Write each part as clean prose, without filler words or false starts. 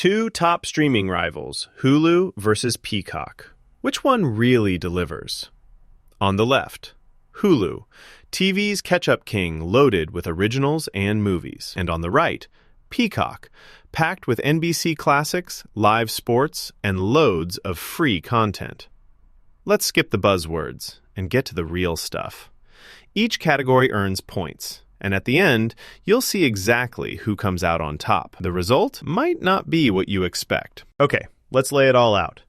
Two top streaming rivals, Hulu versus Peacock. Which one really delivers? On the left, Hulu, TV's catch-up king loaded with originals and movies. And on the right, Peacock, packed with NBC classics, live sports, and loads of free content. Let's skip the buzzwords and get to the real stuff. Each category earns points, and at the end, you'll see exactly who comes out on top. The result might not be what you expect. Okay, let's lay it all out.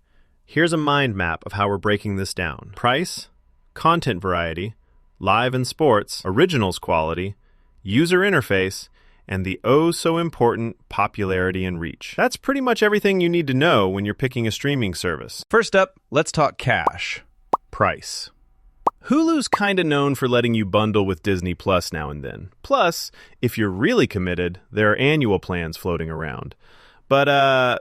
Here's a mind map of how we're breaking this down. Price, content variety, live and sports, originals quality, user interface, and the oh-so-important popularity and reach. That's pretty much everything you need to know when you're picking a streaming service. First up, let's talk cash. Price. Hulu's kinda known for letting you bundle with Disney Plus now and then. Plus, if you're really committed, there are annual plans floating around. But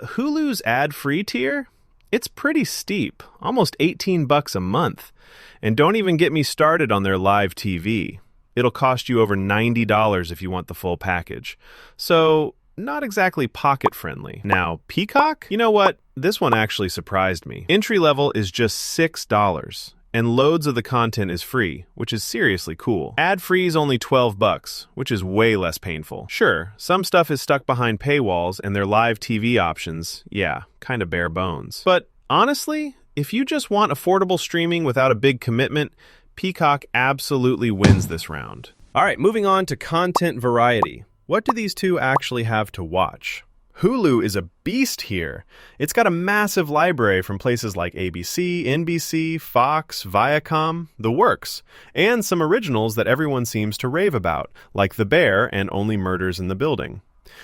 Hulu's ad-free tier? It's pretty steep, almost $18 a month. And don't even get me started on their live TV. It'll cost you over $90 if you want the full package. So, not exactly pocket-friendly. Now, Peacock? You know what? This one actually surprised me. Entry level is just $6. And loads of the content is free, which is seriously cool. Ad-free is only $12, which is way less painful. Sure, some stuff is stuck behind paywalls and their live TV options, yeah, kinda bare bones. But honestly, if you just want affordable streaming without a big commitment, Peacock absolutely wins this round. All right, moving on to content variety. What do these two actually have to watch? Hulu is a beast here. It's got a massive library from places like ABC, NBC, Fox, Viacom, the works, and some originals that everyone seems to rave about, like The Bear and Only Murders in the Building.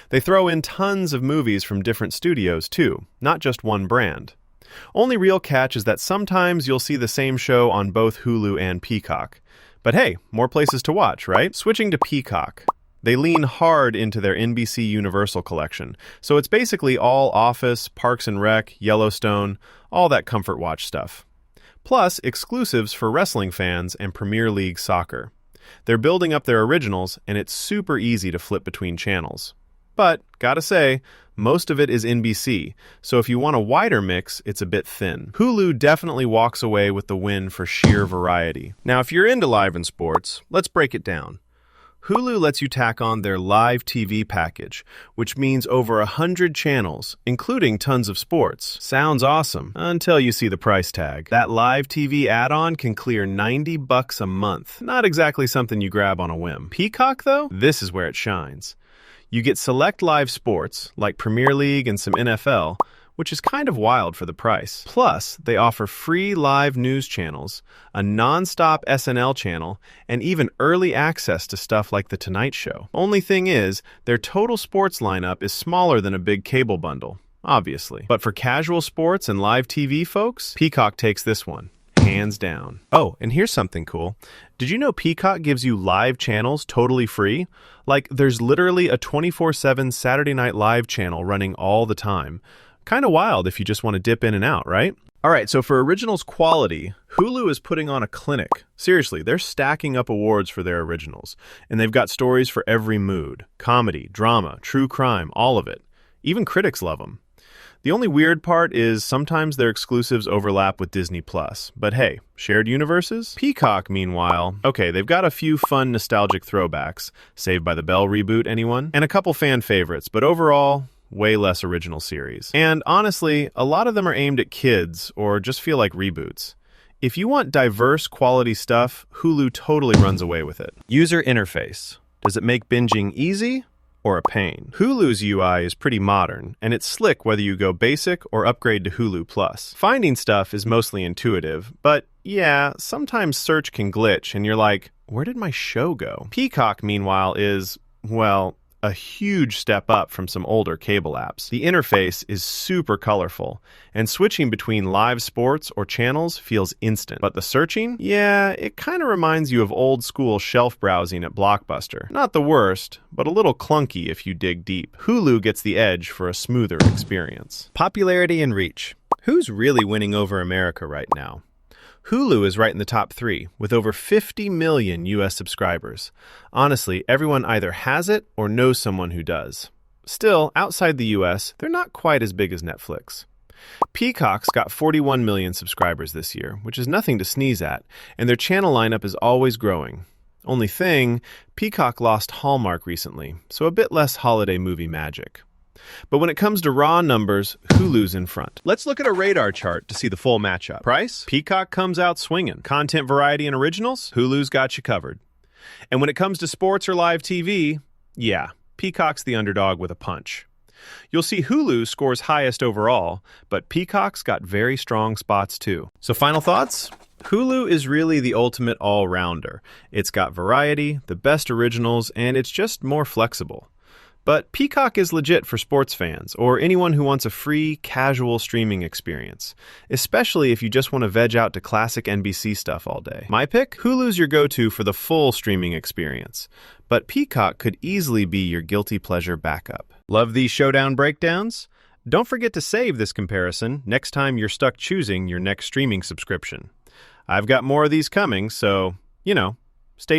They throw in tons of movies from different studios, too, not just one brand. Only real catch is that sometimes you'll see the same show on both Hulu and Peacock. But hey, more places to watch, right? Switching to Peacock. They lean hard into their NBC Universal collection, so it's basically all Office, Parks and Rec, Yellowstone, all that comfort watch stuff. Plus, exclusives for wrestling fans and Premier League soccer. They're building up their originals, and it's super easy to flip between channels. But, gotta say, most of it is NBC, so if you want a wider mix, it's a bit thin. Hulu definitely walks away with the win for sheer variety. Now, if you're into live and sports, let's break it down. Hulu lets you tack on their live TV package, which means over 100 channels, including tons of sports. Sounds awesome, until you see the price tag. That live TV add-on can clear $90 a month. Not exactly something you grab on a whim. Peacock, though? This is where it shines. You get select live sports, like Premier League and some NFL, which is kind of wild for the price. Plus, they offer free live news channels, a non-stop SNL channel, and even early access to stuff like The Tonight Show. Only thing is, their total sports lineup is smaller than a big cable bundle, obviously. But for casual sports and live TV folks, Peacock takes this one, hands down. Oh, and here's something cool. Did you know Peacock gives you live channels totally free? Like, there's literally a 24/7 Saturday Night Live channel running all the time. Kind of wild if you just want to dip in and out, right? All right, so for originals quality, Hulu is putting on a clinic. Seriously, they're stacking up awards for their originals. And they've got stories for every mood. Comedy, drama, true crime, all of it. Even critics love them. The only weird part is sometimes their exclusives overlap with Disney Plus. But hey, shared universes? Peacock, meanwhile, okay, they've got a few fun nostalgic throwbacks. Saved by the Bell reboot, anyone? And a couple fan favorites, but overall, way less original series. And honestly, a lot of them are aimed at kids or just feel like reboots. If you want diverse, quality stuff, Hulu totally runs away with it. User interface. Does it make binging easy or a pain? Hulu's UI is pretty modern, and it's slick whether you go basic or upgrade to Hulu Plus. Finding stuff is mostly intuitive, but yeah, sometimes search can glitch and you're like, where did my show go? Peacock, meanwhile, is, well, a huge step up from some older cable apps. The interface is super colorful, and switching between live sports or channels feels instant. But the searching? Yeah, it kind of reminds you of old school shelf browsing at Blockbuster. Not the worst, but a little clunky if you dig deep. Hulu gets the edge for a smoother experience. Popularity and reach. Who's really winning over America right now? Hulu is right in the top 3, with over 50 million US subscribers. Honestly, everyone either has it or knows someone who does. Still, outside the US, they're not quite as big as Netflix. Peacock's got 41 million subscribers this year, which is nothing to sneeze at, and their channel lineup is always growing. Only thing, Peacock lost Hallmark recently, so a bit less holiday movie magic. But when it comes to raw numbers, Hulu's in front. Let's look at a radar chart to see the full matchup. Price? Peacock comes out swinging. Content, variety, and originals? Hulu's got you covered. And when it comes to sports or live TV, yeah, Peacock's the underdog with a punch. You'll see Hulu scores highest overall, but Peacock's got very strong spots too. So final thoughts? Hulu is really the ultimate all-rounder. It's got variety, the best originals, and it's just more flexible. But Peacock is legit for sports fans, or anyone who wants a free, casual streaming experience, especially if you just want to veg out to classic NBC stuff all day. My pick? Hulu's your go-to for the full streaming experience, but Peacock could easily be your guilty pleasure backup. Love these showdown breakdowns? Don't forget to save this comparison next time you're stuck choosing your next streaming subscription. I've got more of these coming, so,